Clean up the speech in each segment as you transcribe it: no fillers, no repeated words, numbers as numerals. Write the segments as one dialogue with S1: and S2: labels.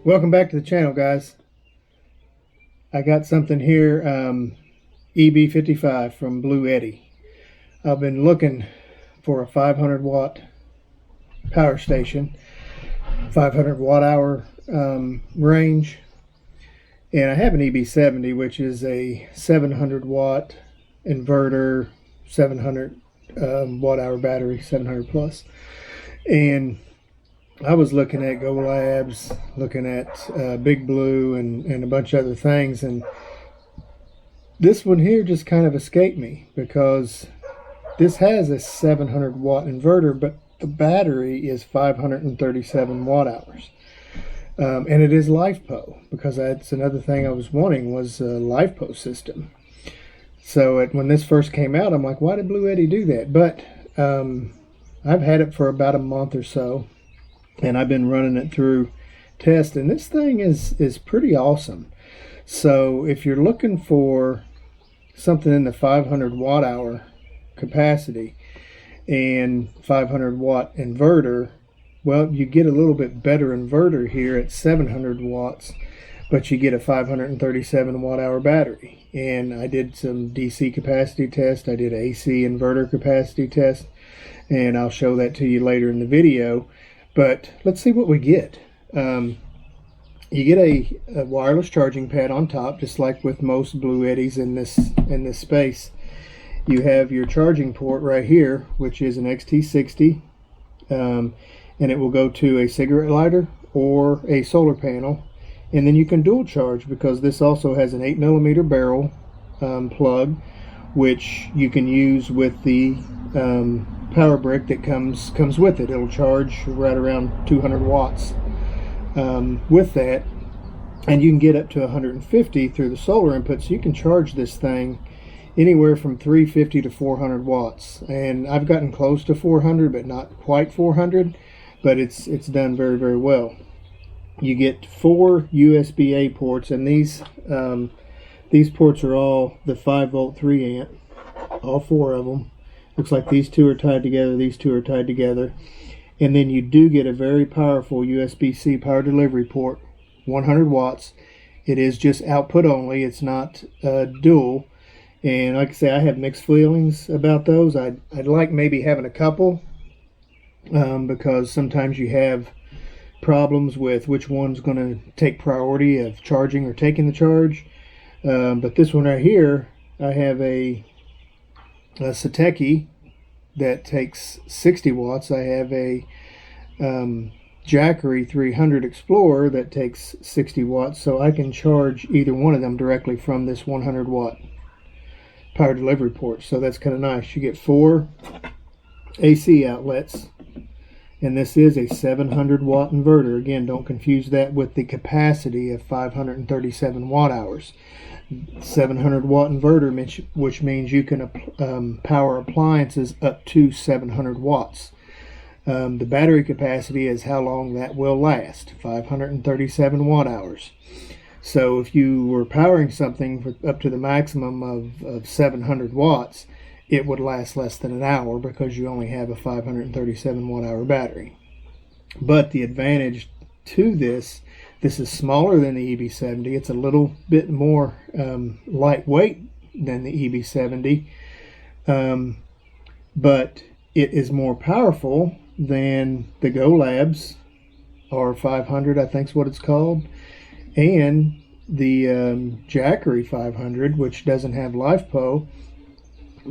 S1: Welcome back to the channel, guys. I got something here, EB55 from Bluetti. I've been looking for a 500 watt power station, 500 watt hour range, and I have an EB70, which is a 700 watt inverter, 700 watt hour battery, 700 plus, and I was looking at Go Labs, looking at Big Blue, and a bunch of other things, and this one here just kind of escaped me because this has a 700 watt inverter, but the battery is 537 watt hours, and it is LiFePO, because that's another thing I was wanting, was a LiFePO system. So when this first came out, I'm like, why did Bluetti do that? But I've had it for about a month or so, and I've been running it through test, and this thing is pretty awesome. So if you're looking for something in the 500 watt hour capacity and 500 watt inverter, well, you get a little bit better inverter here at 700 watts, but you get a 537 watt hour battery. And I did some DC capacity test, I did AC inverter capacity test, and I'll show that to you later in the video. But let's see what we get. You get a wireless charging pad on top, just like with most Bluettis in this space. You have your charging port right here, which is an XT60, and it will go to a cigarette lighter or a solar panel. And then you can dual charge, because this also has an 8mm barrel plug, which you can use with the power brick that comes with it. It'll charge right around 200 watts with that, and you can get up to 150 through the solar input. So you can charge this thing anywhere from 350 to 400 watts, and I've gotten close to 400, but not quite 400, but it's done very, very well. You get 4 USB-A ports, and these ports are all the 5-volt 3 amp, all 4 of them. Looks like these two are tied together, these two are tied together. And then you do get a very powerful USB-C power delivery port, 100 watts. It is just output only, it's not dual. And like I say, I have mixed feelings about those. I'd like maybe having a couple, because sometimes you have problems with which one's going to take priority of charging or taking the charge. But this one right here, I have a Sateki that takes 60 watts. I have a Jackery 300 Explorer that takes 60 watts, so I can charge either one of them directly from this 100 watt power delivery port. So that's kind of nice. You get 4 AC outlets, and this is a 700 watt inverter. Again, don't confuse that with the capacity of 537 watt hours. 700 watt inverter, which means you can power appliances up to 700 watts. The battery capacity is how long that will last, 537 watt hours. So if you were powering something for up to the maximum of 700 watts, it would last less than an hour, because you only have a 537 watt hour battery. But the advantage to this is smaller than the EB70. It's a little bit more lightweight than the EB70, but it is more powerful than the Go Labs R500, I think is what it's called, and the Jackery 500, which doesn't have LiFePO,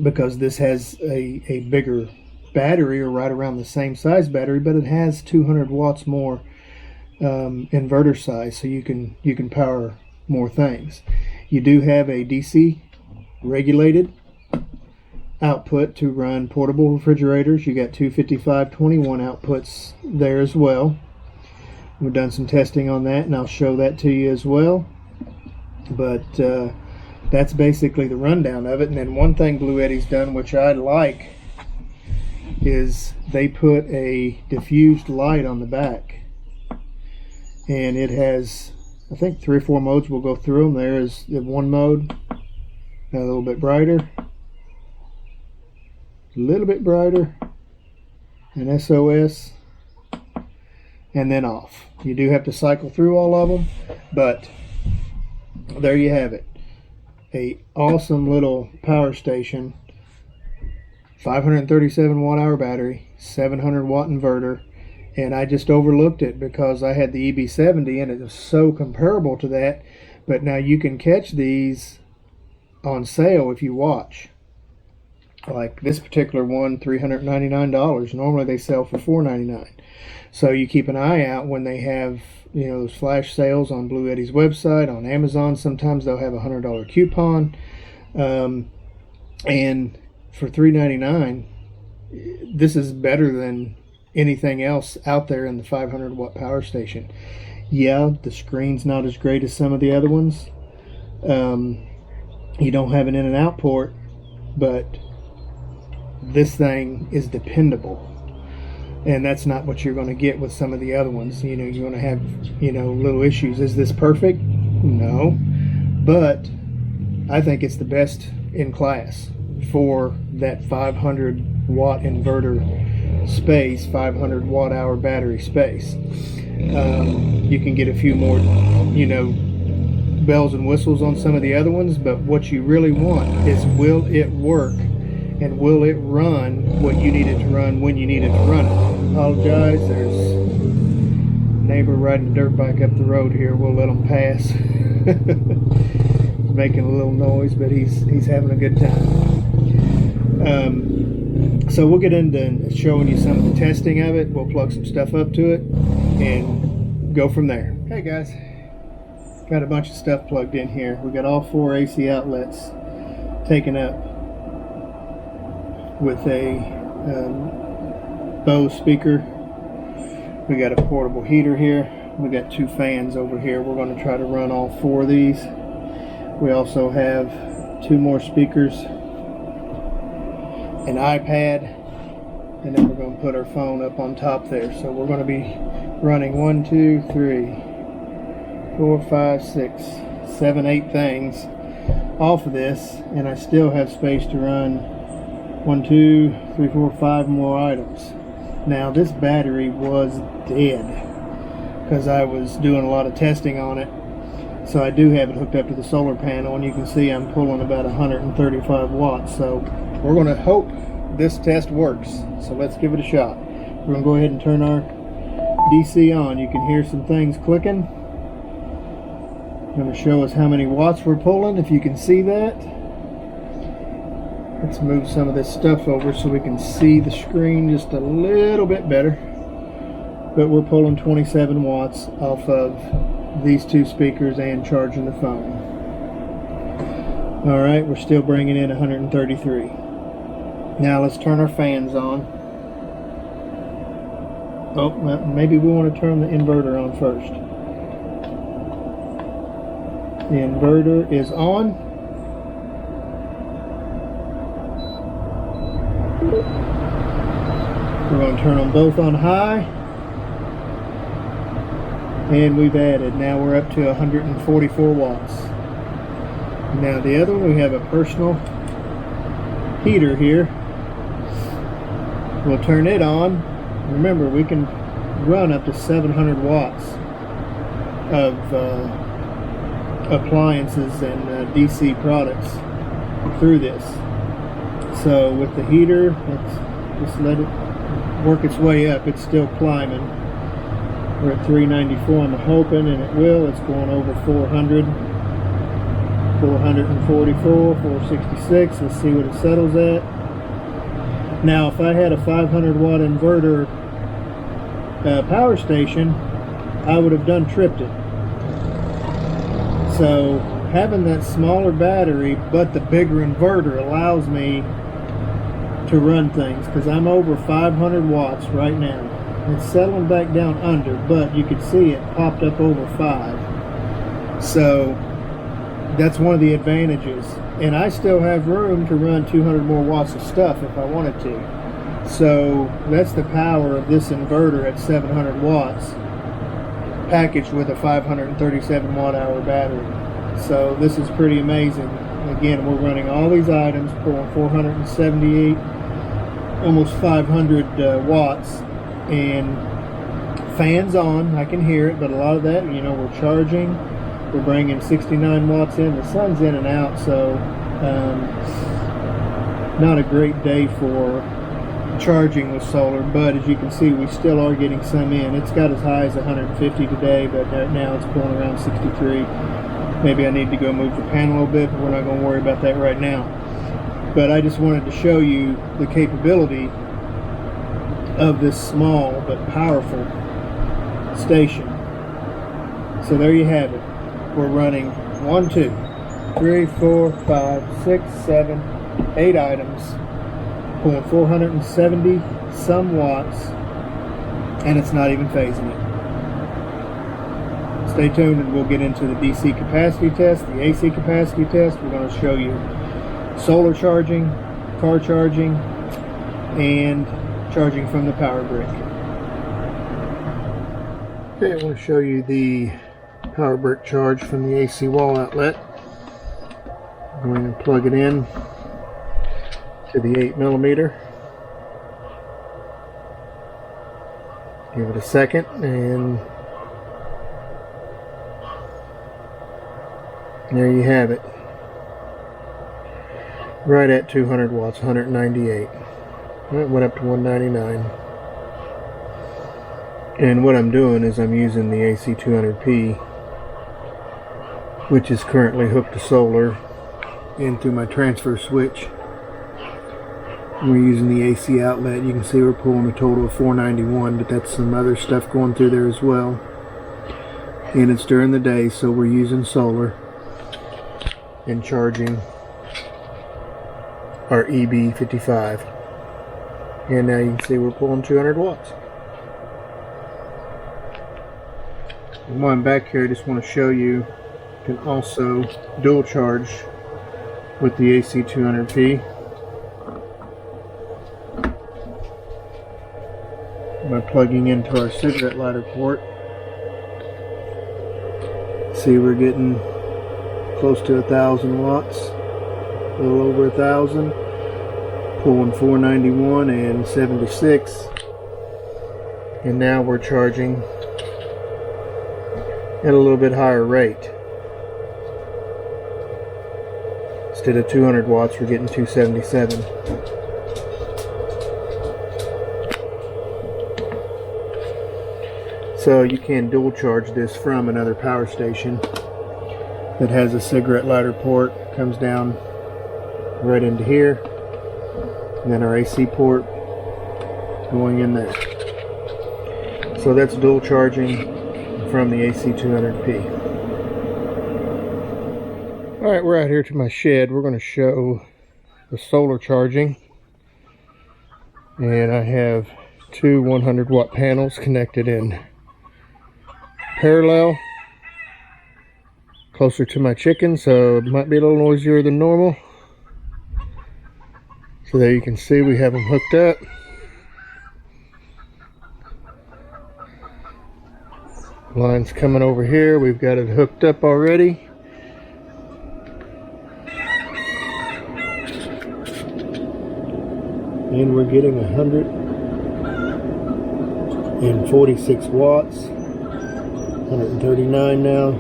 S1: because this has a bigger battery, or right around the same size battery, but it has 200 watts more inverter size, so you can power more things. You do have a DC regulated output to run portable refrigerators. You got 255/21 outputs there as well. We've done some testing on that, and I'll show that to you as well. But that's basically the rundown of it. And then one thing Bluetti's done, which I like, is they put a diffused light on the back, and it has, I think, 3 or 4 modes. We'll go through them. There is the one mode, a little bit brighter, an SOS, and then off. You do have to cycle through all of them, but there you have it. A awesome little power station, 537 watt hour battery, 700 watt inverter, and I just overlooked it because I had the EB70 and it was so comparable to that. But now you can catch these on sale if you watch. Like this particular one, $399. Normally they sell for $499. So you keep an eye out when they have, you know, those flash sales on Bluetti's website, on Amazon. Sometimes they'll have a $100 coupon, and for $399, this is better than anything else out there in the 500 watt power station. Yeah, the screen's not as great as some of the other ones. You don't have an in and out port, but this thing is dependable. And that's not what you're going to get with some of the other ones. You know, you're going to have, you know, little issues. Is this perfect? No. But I think it's the best in class for that 500 watt inverter space, 500 watt hour battery space. You can get a few more, you know, bells and whistles on some of the other ones, but what you really want is, will it work? And will it run what you need it to run when you need it to run it? Apologize, there's a neighbor riding a dirt bike up the road here. We'll let him pass. Making a little noise, but he's having a good time. So we'll get into showing you some of the testing of it. We'll plug some stuff up to it and go from there. Hey guys, got a bunch of stuff plugged in here. We got all 4 AC outlets taken up with a Bose speaker. We got a portable heater here. We got 2 fans over here. We're going to try to run all 4 of these. We also have 2 more speakers, an iPad, and then we're going to put our phone up on top there. So we're going to be running 1, 2, 3, 4, 5, 6, 7, 8 things off of this, and I still have space to run 1, 2, 3, 4, 5 more items. Now this battery was dead because I was doing a lot of testing on it. So I do have it hooked up to the solar panel, and you can see I'm pulling about 135 watts. So we're going to hope this test works. So let's give it a shot. We're going to go ahead and turn our DC on. You can hear some things clicking. It's going to show us how many watts we're pulling, if you can see that. Let's move some of this stuff over so we can see the screen just a little bit better. But we're pulling 27 watts off of these 2 speakers and charging the phone. Alright, we're still bringing in 133. Now let's turn our fans on. Oh, well, maybe we want to turn the inverter on first. The inverter is on. We're going to turn them both on high, and we've added, now we're up to 144 watts. Now the other one, we have a personal heater here. We'll turn it on. Remember, we can run up to 700 watts of appliances and DC products through this. So with the heater, let's just let it work its way up. It's still climbing. We're at 394. I'm hoping, and it will. It's going over 400, 444, 466. Let's see what it settles at. Now, if I had a 500 watt inverter power station, I would have tripped it. So having that smaller battery but the bigger inverter allows me to run things, because I'm over 500 watts right now. It's settling back down under, but you can see it popped up over 5. So that's one of the advantages. And I still have room to run 200 more watts of stuff if I wanted to. So that's the power of this inverter at 700 watts packaged with a 537 watt hour battery. So this is pretty amazing. Again, we're running all these items, pulling 478, almost 500 watts, and Fans on, I can hear it, but a lot of that, you know, we're charging, we're bringing 69 watts in, the sun's in and out, so not a great day for charging with solar, but as you can see, we still are getting some in. It's got as high as 150 today, but right now it's pulling around 63. Maybe I need to go move the panel a little bit, but we're not going to worry about that right now. But I just wanted to show you the capability of this small but powerful station. So there you have it. We're running 1, 2, 3, 4, 5, 6, 7, 8 items, pulling 470 some watts, and it's not even phasing it. Stay tuned and we'll get into the DC capacity test, the AC capacity test. We're going to show you solar charging, car charging, and charging from the power brick. Okay, I want to show you the power brick charge from the AC wall outlet. I'm going to plug it in to the 8mm. Give it a second, and there you have it. Right at 200 watts, 198. It went up to 199. And what I'm doing is I'm using the AC200P, which is currently hooked to solar into my transfer switch. We're using the AC outlet. You can see we're pulling a total of 491, but that's some other stuff going through there as well. And it's during the day, so we're using solar and charging our EB55. And now you can see we're pulling 200 watts. And while I'm back here, I just want to show you, you can also dual charge with the AC200P by plugging into our cigarette lighter port. See, we're getting close to 1,000 watts, a little over 1,000, pulling 491 and 76, and now we're charging at a little bit higher rate. Instead of 200 watts, we're getting 277. So you can dual charge this from another power station that has a cigarette lighter port. Comes down right into here, and then our AC port going in there. So that's dual charging from the AC200P. Alright, we're out here to my shed. We're going to show the solar charging, and I have two 100 watt panels connected in parallel closer to my chicken, so it might be a little noisier than normal. So there you can see we have them hooked up. Line's coming over here. We've got it hooked up already. And we're getting 146 watts. 139 now.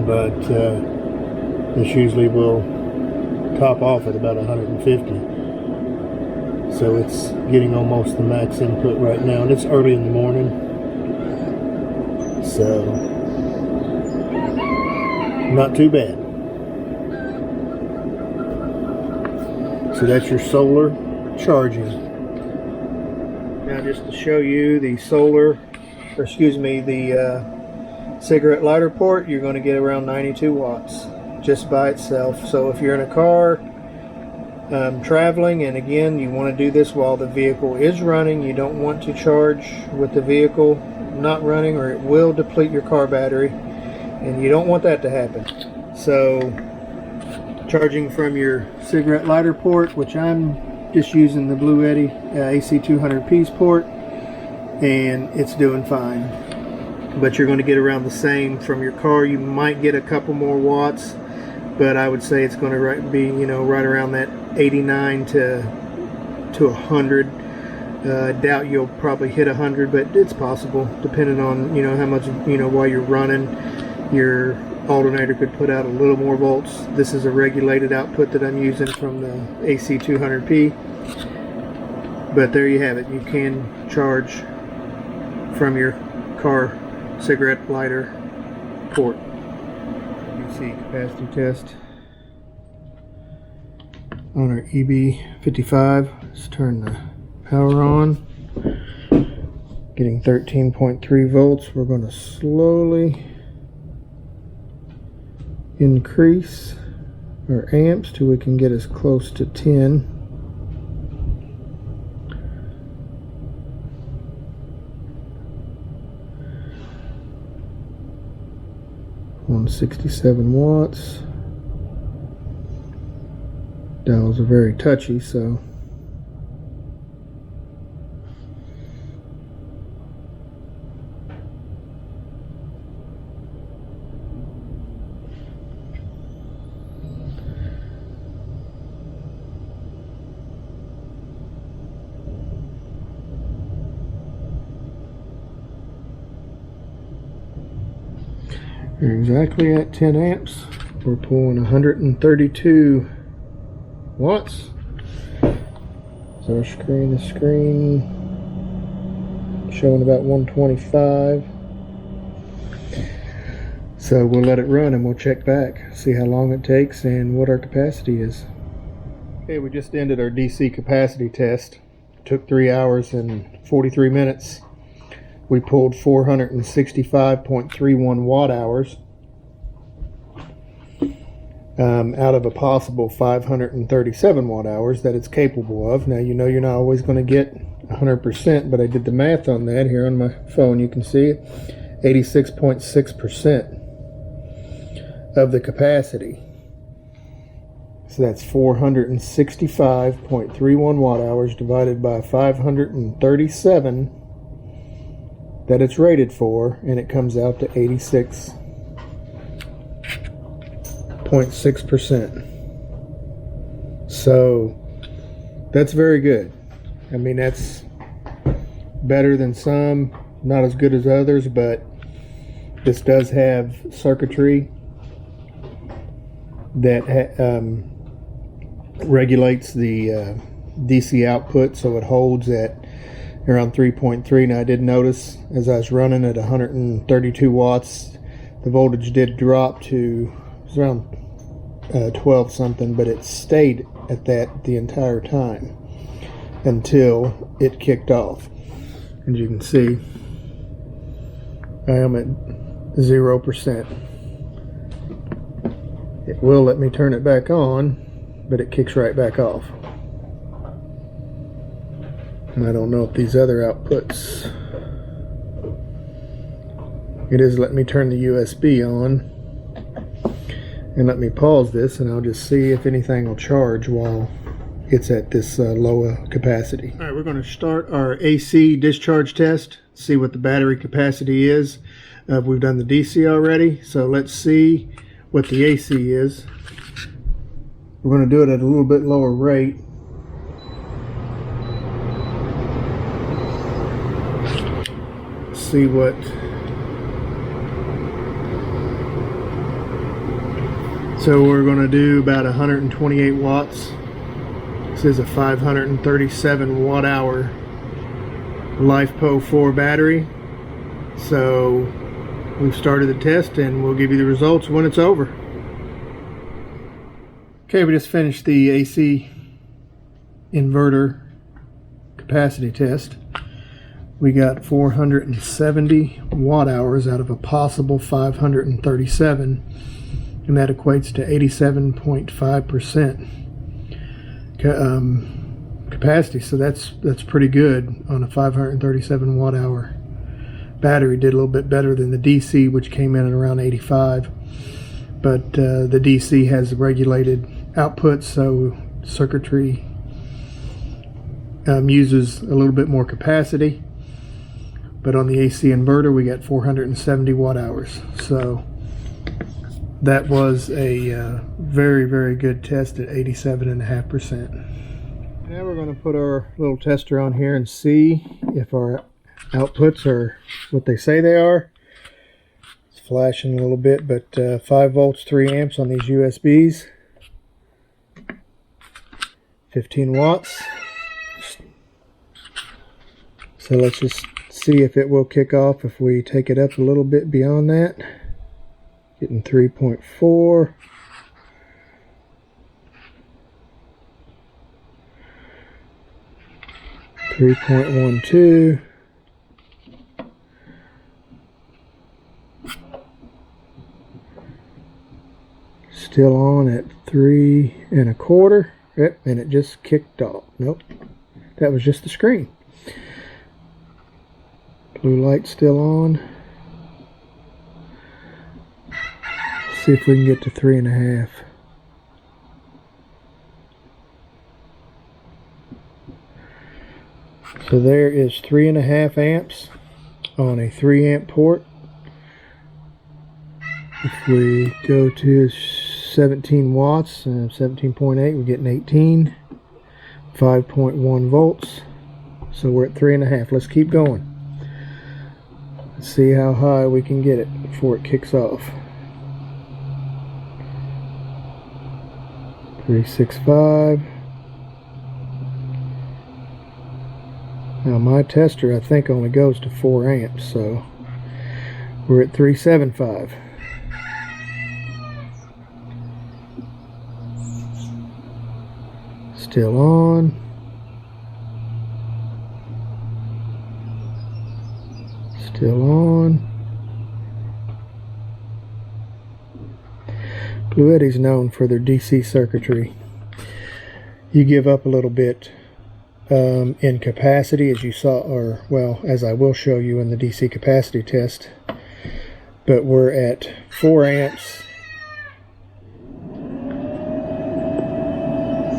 S1: But this usually will top off at about 150. So it's getting almost the max input right now. And it's early in the morning. So, not too bad. So that's your solar charging. Now just to show you the solar, or excuse me, the cigarette lighter port, you're going to get around 92 watts just by itself. So if you're in a car traveling, and again you want to do this while the vehicle is running, you don't want to charge with the vehicle not running, or it will deplete your car battery, and you don't want that to happen. So charging from your cigarette lighter port, which I'm just using the Bluetti AC200P's port, and it's doing fine. But you're going to get around the same from your car. You might get a couple more watts, but I would say it's going to be, you know, right around that 89 to 100 I doubt you'll probably hit 100, but it's possible, depending on, you know, how much, you know, while you're running, your alternator could put out a little more volts. This is a regulated output that I'm using from the AC200P. But there you have it. You can charge from your car cigarette lighter port. DC capacity test on our EB55. Let's turn the power on. Getting 13.3 volts. We're going to slowly increase our amps till we can get as close to 10. 167 watts. Dials are very touchy, so we're exactly at 10 amps. We're pulling 132 watts. So our screen, the screen showing about 125. So we'll let it run and we'll check back, see how long it takes and what our capacity is. Okay, we just ended our DC capacity test. It took 3 hours and 43 minutes. We pulled 465.31 watt hours out of a possible 537 watt hours that it's capable of. Now, you know you're not always going to get 100%, but I did the math on that here on my phone. You can see it, 86.6% of the capacity. So that's 465.31 watt hours divided by 537 that it's rated for, and it comes out to 86.6%. So that's very good. I mean, that's better than some, not as good as others, but this does have circuitry that regulates the DC output, so it holds at around 3.3. Now I did notice as I was running at 132 watts, the voltage did drop to around 12 something, but it stayed at that the entire time until it kicked off. As you can see, I am at 0%. It will let me turn it back on, but it kicks right back off. And I don't know if these other outputs, it is letting me turn the USB on. And let me pause this and I'll just see if anything will charge while it's at this low capacity. All right, we're going to start our AC discharge test, see what the battery capacity is. We've done the DC already, so let's see what the AC is. We're going to do it at a little bit lower rate. See what so we're going to do about 128 watts. This is a 537 watt hour LiFePO 4 battery. So we've started the test and we'll give you the results when it's over. Okay, we just finished the AC inverter capacity test. We got 470 watt hours out of a possible 537, and that equates to 87.5% capacity. So that's pretty good on a 537 watt hour battery. Did a little bit better than the DC, which came in at around 85. But the DC has regulated output, so circuitry uses a little bit more capacity. But on the AC inverter, we got 470 watt hours. So that was a very, very good test at 87.5%. Now we're going to put our little tester on here and see if our outputs are what they say they are. It's flashing a little bit, but 5 volts, 3 amps on these USBs. 15 watts. So let's just see if it will kick off if we take it up a little bit beyond that. Getting 3.4. $3.12. Still on at 3 1/4. Yep, and it just kicked off. Nope, that was just the screen. Blue light still on. See if we can get to 3 1/2. So there is 3 1/2 amps on a 3 amp port. If we go to 17 watts, 17.8, we're getting 18. 5.1 volts. So we're at 3 1/2. Let's keep going. Let's see how high we can get it before it kicks off. 365. Now my tester I think only goes to 4 amps, so we're at 375. Still on. Still on. Bluetti's known for their DC circuitry. You give up a little bit in capacity, as you saw, or well, as I will show you in the DC capacity test. But we're at 4 amps,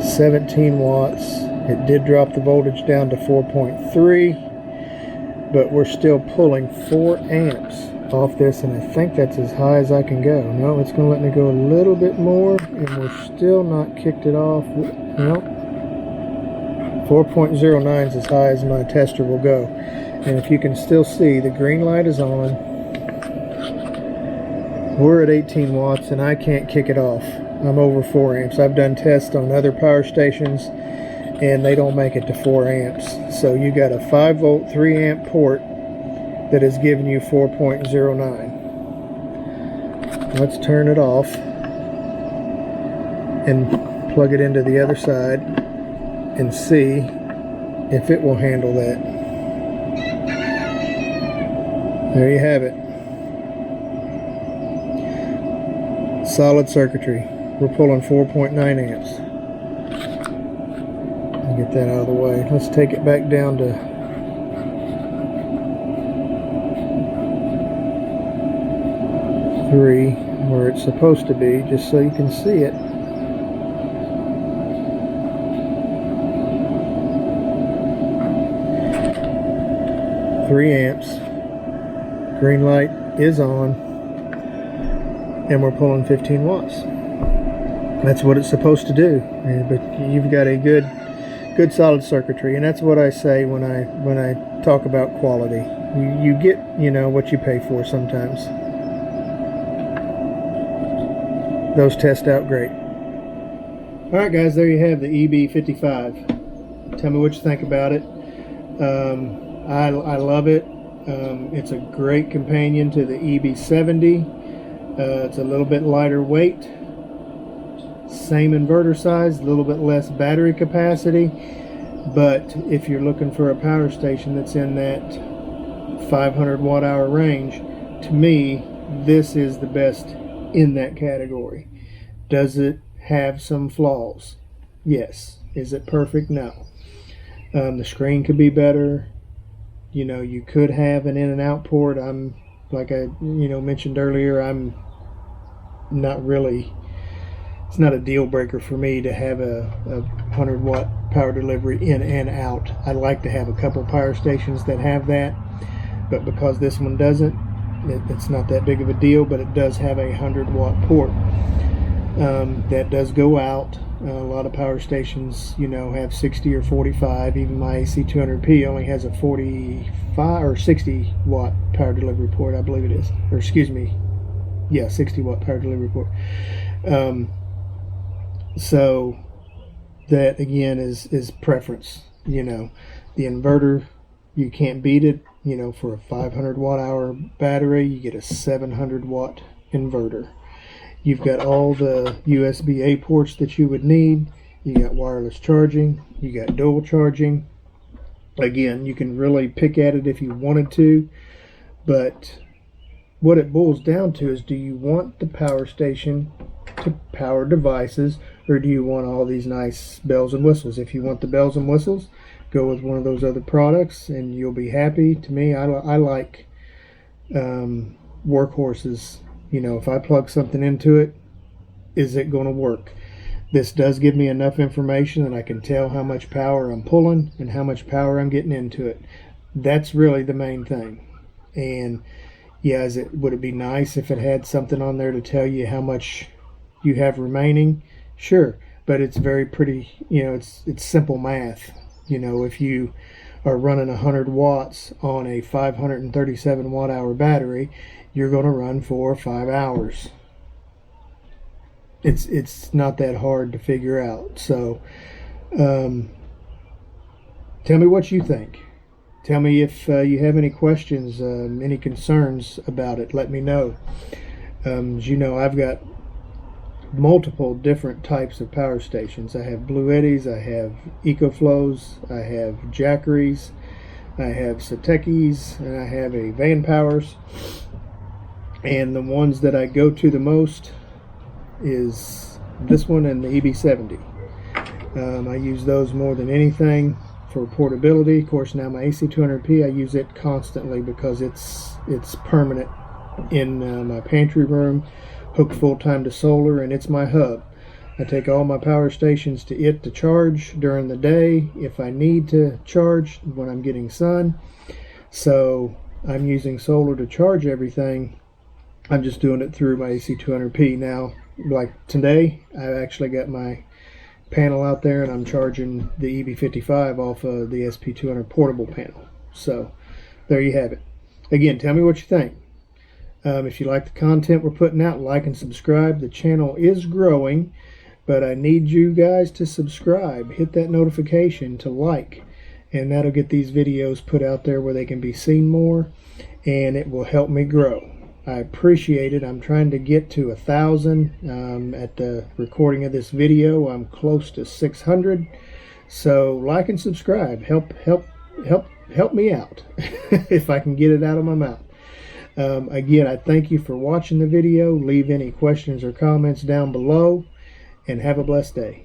S1: 17 watts. It did drop the voltage down to 4.3, but we're still pulling 4 amps off this, and I think that's as high as I can go. No, it's going to let me go a little bit more, and we're still not kicked it off. Nope. 4.09 is as high as my tester will go. And if you can still see, the green light is on. We're at 18 watts, and I can't kick it off. I'm over 4 amps. I've done tests on other power stations, and they don't make it to 4 amps. So you got a 5 volt, 3 amp port that is giving you 4.09. Let's turn it off and plug it into the other side and see if it will handle that. There you have it. Solid circuitry. We're pulling 4.9 amps. I'll get that out of the way. Let's take it back down to 3, where it's supposed to be, just so you can see it. Three amps. Green light is on, and we're pulling 15 watts. That's what it's supposed to do. But you've got a good solid circuitry, and that's what I say when I talk about quality. You get, you know, what you pay for sometimes. Those test out great. Alright guys, there you have the EB55. Tell me what you think about it. I love it. It's a great companion to the EB70. It's a little bit lighter weight. Same inverter size, a little bit less battery capacity. But if you're looking for a power station that's in that 500 watt hour range, to me, this is the best in that category. Does it have some flaws? Yes. Is it perfect? No. The screen could be better. You know, you could have an in and out port. I'm, like I mentioned earlier, I'm not really, it's not a deal breaker for me to have a 100 watt power delivery in and out. I like to have a couple power stations that have that, but because this one doesn't, it's not that big of a deal. But it does have a 100 watt port. That does go out. A lot of power stations, you know, have 60 or 45. Even my AC200P only has a 45 or 60 watt power delivery port, I believe it is. Or excuse me, yeah, 60 watt power delivery port. So that again is preference. You know, the inverter, you can't beat it. You know, for a 500 watt hour battery, you get a 700 watt inverter. You've got all the USB-A ports that you would need. You got wireless charging. You got dual charging. Again, you can really pick at it if you wanted to, but what it boils down to is, do you want the power station to power devices, or do you want all these nice bells and whistles? If you want the bells and whistles, go with one of those other products and you'll be happy. To me, I like workhorses. You know, if I plug something into it, is it going to work? This does give me enough information that I can tell how much power I'm pulling and how much power I'm getting into it. That's really the main thing. And yeah, would it be nice if it had something on there to tell you how much you have remaining? Sure, but it's very pretty, you know, it's simple math. You know, if you are running 100 watts on a 537 watt hour battery, you're going to run 4 or 5 hours. It's not that hard to figure out. So tell me what you think. Tell me if you have any questions, any concerns about it. Let me know. As you know, I've got multiple different types of power stations. I have Bluettis, I have EcoFlows, I have Jackeries, I have Satekis, and I have a Van Powers. And the ones that I go to the most is this one and the EB70. I use those more than anything for portability. Of course, now my AC200P, I use it constantly because it's permanent in my pantry room, hooked full-time to solar, and it's my hub. I take all my power stations to it to charge during the day if I need to charge when I'm getting sun. So I'm using solar to charge everything. I'm just doing it through my AC200P. Now, like today, I've actually got my panel out there and I'm charging the EB55 off of the SP200 portable panel. So there you have it. Again, tell me what you think. If you like the content we're putting out, like and subscribe. The channel is growing, but I need you guys to subscribe. Hit that notification to like, and that'll get these videos put out there where they can be seen more, and it will help me grow. I appreciate it. I'm trying to get to 1,000 at the recording of this video. I'm close to 600. So like and subscribe. Help me out if I can get it out of my mouth. Again, I thank you for watching the video. Leave any questions or comments down below, and have a blessed day.